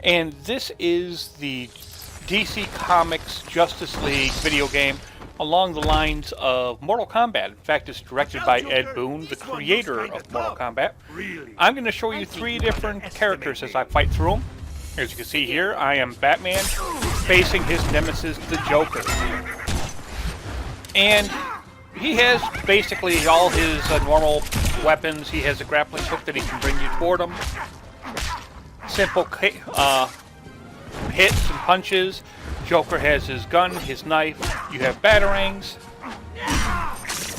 And this is the DC Comics Justice League video game along the lines of Mortal Kombat. In fact, it's directed by Ed Boon, the creator of Mortal Kombat. I'm going to show you 3 different characters as I fight through them. As you can see here, I am Batman facing his nemesis, the Joker. And he has basically all his normal weapons. He has a grappling hook that he can bring you toward him. Simple hits and punches. Joker has his gun, his knife. You have batarangs.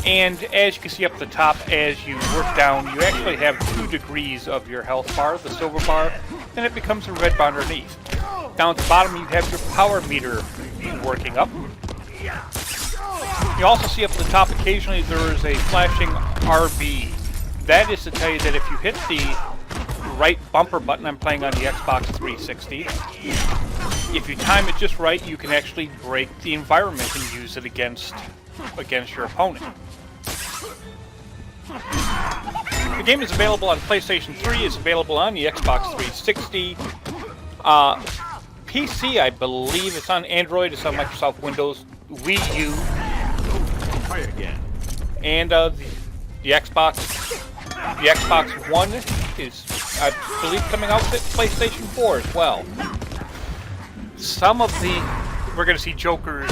And as you can see up the top, as you work down, you actually have 2 degrees of your health bar, the silver bar, and it becomes a red bar underneath. Down at the bottom, you have your power meter working up. You also see up at the top, occasionally there is a flashing RB. That is to tell you that if you hit the right bumper button, I'm playing on the Xbox 360, if you time it just right, you can actually break the environment and use it against your opponent. The game is available on PlayStation 3, it's available on the Xbox 360. PC, I believe, it's on Android, it's on Microsoft Windows, Wii U, and the Xbox One is, I believe, coming out with PlayStation 4 as well. We're going to see Joker's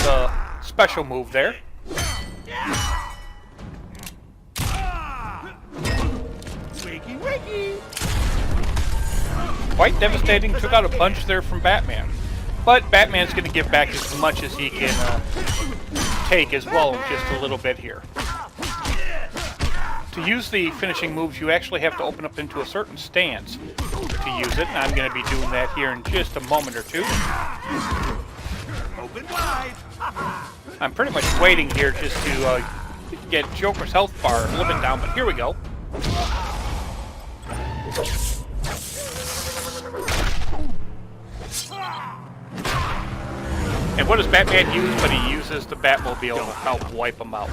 special move there. Quite devastating, took out a bunch there from Batman. But Batman's going to give back as much as he can take as well in just a little bit here. To use the finishing moves, you actually have to open up into a certain stance to use it, and I'm going to be doing that here in just a moment or two. I'm pretty much waiting here just to get Joker's health bar a little bit down, but here we go. And what does Batman use? But he uses the Batmobile to help wipe him out.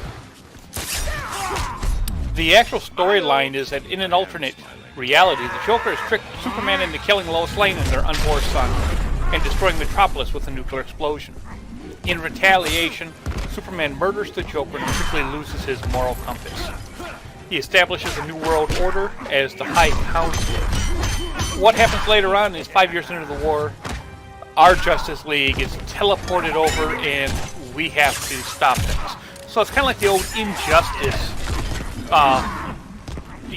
The actual storyline is that in an alternate reality, the Joker has tricked Superman into killing Lois Lane and their unborn son, and destroying Metropolis with a nuclear explosion. In retaliation, Superman murders the Joker and quickly loses his moral compass. He establishes a new world order as the High Council. What happens later on is 5 years into the war, our Justice League is teleported over and we have to stop things. So it's kind of like the old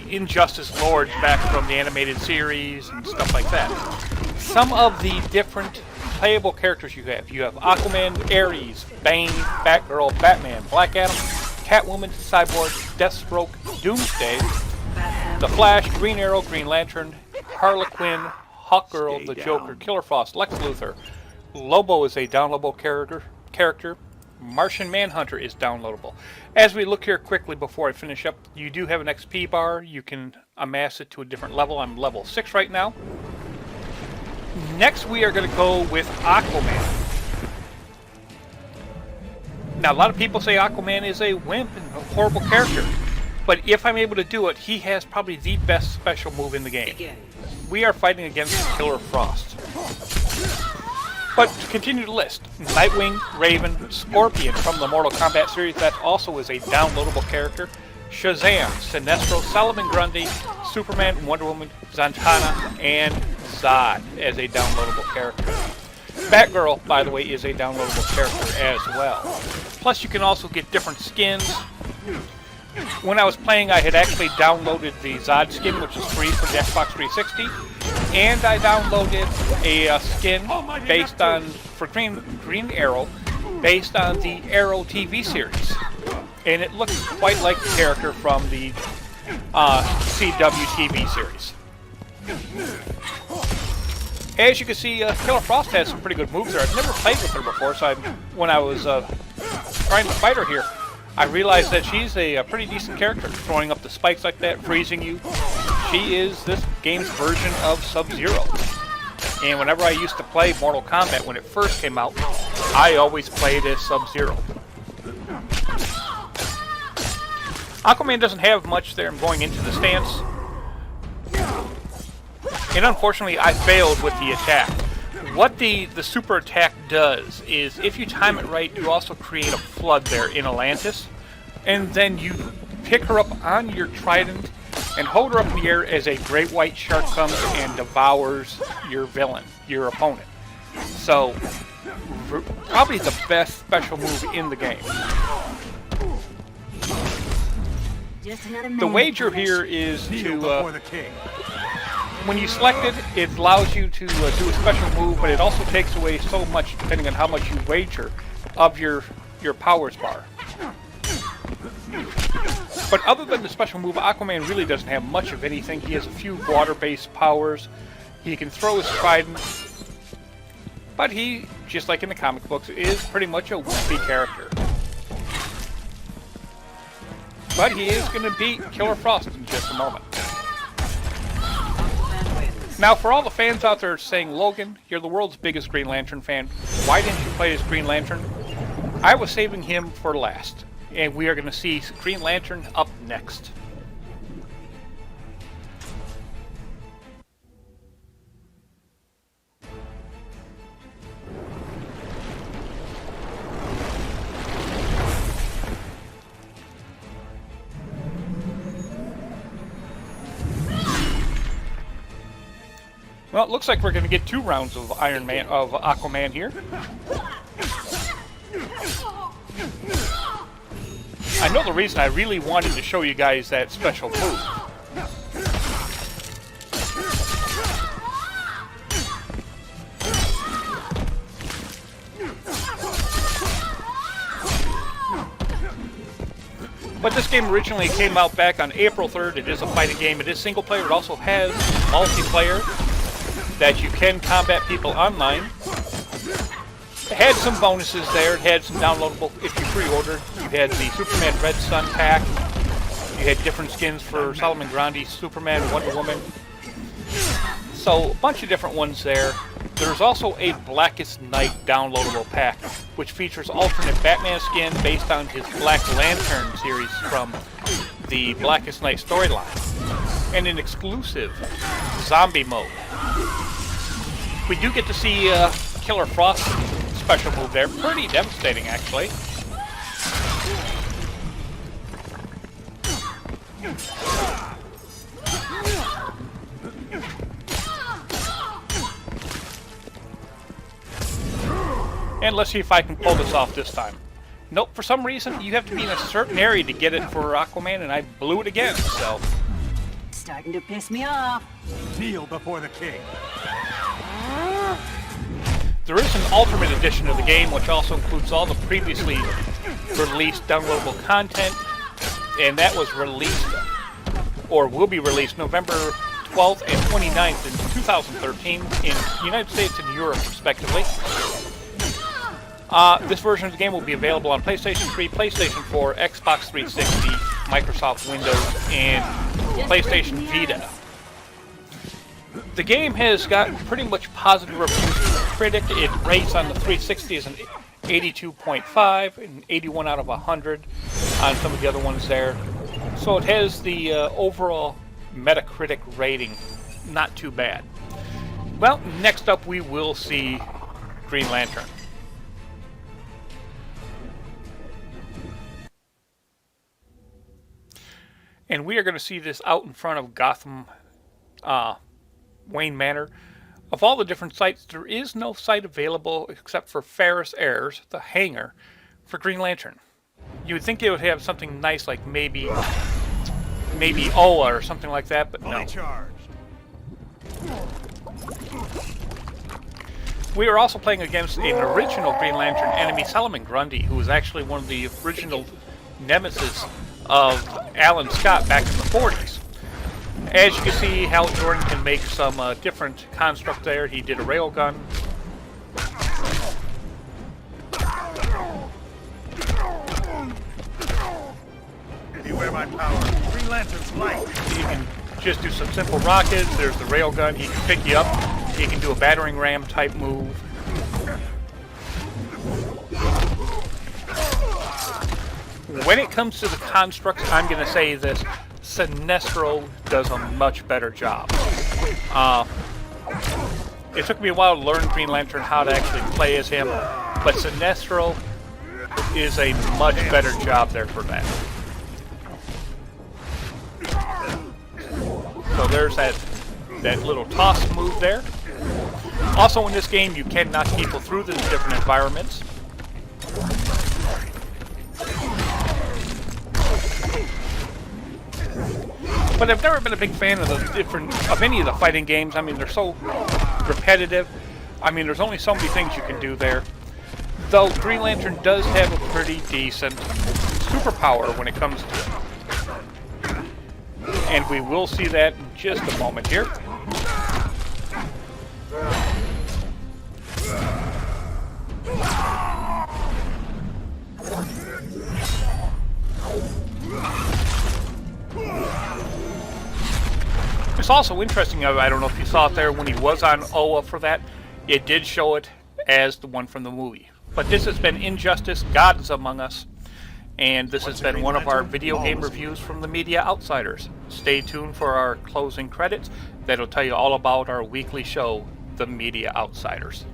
Injustice Lords back from the animated series and stuff like that. Some of the different playable characters you have Aquaman, Ares, Bane, Batgirl, Batman, Black Adam, Catwoman, Cyborg, Deathstroke, Doomsday, The Flash, Green Arrow, Green Lantern, Harlequin, Hawkgirl, the Joker, Killer Frost, Lex Luthor. Lobo is a downloadable character. Martian Manhunter is downloadable. As we look here quickly before I finish up, you do have an XP bar. You can amass it to a different level. I'm level 6 right now. Next we are going to go with Aquaman. Now a lot of people say Aquaman is a wimp and a horrible character. But if I'm able to do it, he has probably the best special move in the game. We are fighting against Killer Frost. But to continue the list, Nightwing, Raven, Scorpion from the Mortal Kombat series, that also is a downloadable character. Shazam, Sinestro, Solomon Grundy, Superman, Wonder Woman, Zatanna, and Zod as a downloadable character. Batgirl, by the way, is a downloadable character as well. Plus you can also get different skins. When I was playing, I had actually downloaded the Zod skin, which is free for the Xbox 360. And I downloaded a skin based on, for Green Arrow, based on the Arrow TV series. And it looks quite like the character from the CW TV series. As you can see, Killer Frost has some pretty good moves there. I've never played with her before, so when I was trying to fight her here, I realized that she's a pretty decent character, throwing up the spikes like that, freezing you. She is this game's version of Sub-Zero. And whenever I used to play Mortal Kombat when it first came out, I always played as Sub-Zero. Aquaman doesn't have much there. I'm going into the stance. And unfortunately, I failed with the attack. What the super attack does is, if you time it right, you also create a flood there in Atlantis, and then you pick her up on your trident and hold her up in the air as a great white shark comes and devours your villain, your opponent. So, probably the best special move in the game. The wager here is to, when you select it, it allows you to do a special move, but it also takes away so much, depending on how much you wager, of your powers bar. But other than the special move, Aquaman really doesn't have much of anything. He has a few water-based powers. He can throw his trident. But he, just like in the comic books, is pretty much a wimpy character. But he is going to beat Killer Frost in just a moment. Now, for all the fans out there saying, Logan, you're the world's biggest Green Lantern fan. Why didn't you play as Green Lantern? I was saving him for last. And we are going to see Green Lantern up next. Well, it looks like we're going to get 2 rounds of Aquaman here. I know the reason I really wanted to show you guys that special move. But this game originally came out back on April 3rd. It is a fighting game. It is single player. It also has multiplayer that you can combat people online. It had some bonuses there. It had some downloadable, if you pre-ordered. You had the Superman Red Sun pack. You had different skins for Solomon Grundy, Superman, Wonder Woman. So, a bunch of different ones there. There's also a Blackest Night downloadable pack, which features alternate Batman skin based on his Black Lantern series from the Blackest Night storyline, and an exclusive zombie mode. We do get to see Killer Frost special move there. Pretty devastating, actually. And let's see if I can pull this off this time. Nope, for some reason, you have to be in a certain area to get it for Aquaman, and I blew it again, so... Starting to piss me off. Kneel before the king. There is an Ultimate Edition of the game, which also includes all the previously released downloadable content, and that was released, or will be released, November 12th and 29th in 2013 in the United States and Europe, respectively. This version of the game will be available on PlayStation 3, PlayStation 4, Xbox 360, Microsoft Windows, and PlayStation Vita. The game has gotten pretty much positive reviews from the critic. It rates on the 360 as an 82.5 and 81 out of 100 on some of the other ones there. So it has the overall Metacritic rating, not too bad. Well, next up we will see Green Lantern. And we are going to see this out in front of Gotham Wayne Manor. Of all the different sites, there is no site available except for Ferris Airs, the hangar, for Green Lantern. You would think they would have something nice like maybe Ola or something like that, but no. We are also playing against an original Green Lantern enemy, Solomon Grundy, who was actually one of the original nemesis of Alan Scott back in the 40s. As you can see, Hal Jordan can make some different construct there. He did a railgun. Beware my power. Green Lantern's light. You can just do some simple rockets. There's the railgun. He can pick you up. He can do a battering ram type move. When it comes to the constructs, I'm going to say this. Sinestro does a much better job. It took me a while to learn Green Lantern, how to actually play as him, but Sinestro is a much better job there for that. So there's that little toss move there. Also in this game, you can knock people through the different environments. But I've never been a big fan of any of the fighting games. I mean, they're so repetitive. I mean, there's only so many things you can do there. Though Green Lantern does have a pretty decent superpower when it comes to it. And we will see that in just a moment here. It's also interesting, I don't know if you saw it there when he was on Oa for that, it did show it as the one from the movie. But this has been Injustice, God is Among Us, and this has been one of our video game reviews from the Media Outsiders. Stay tuned for our closing credits. That'll tell you all about our weekly show, The Media Outsiders.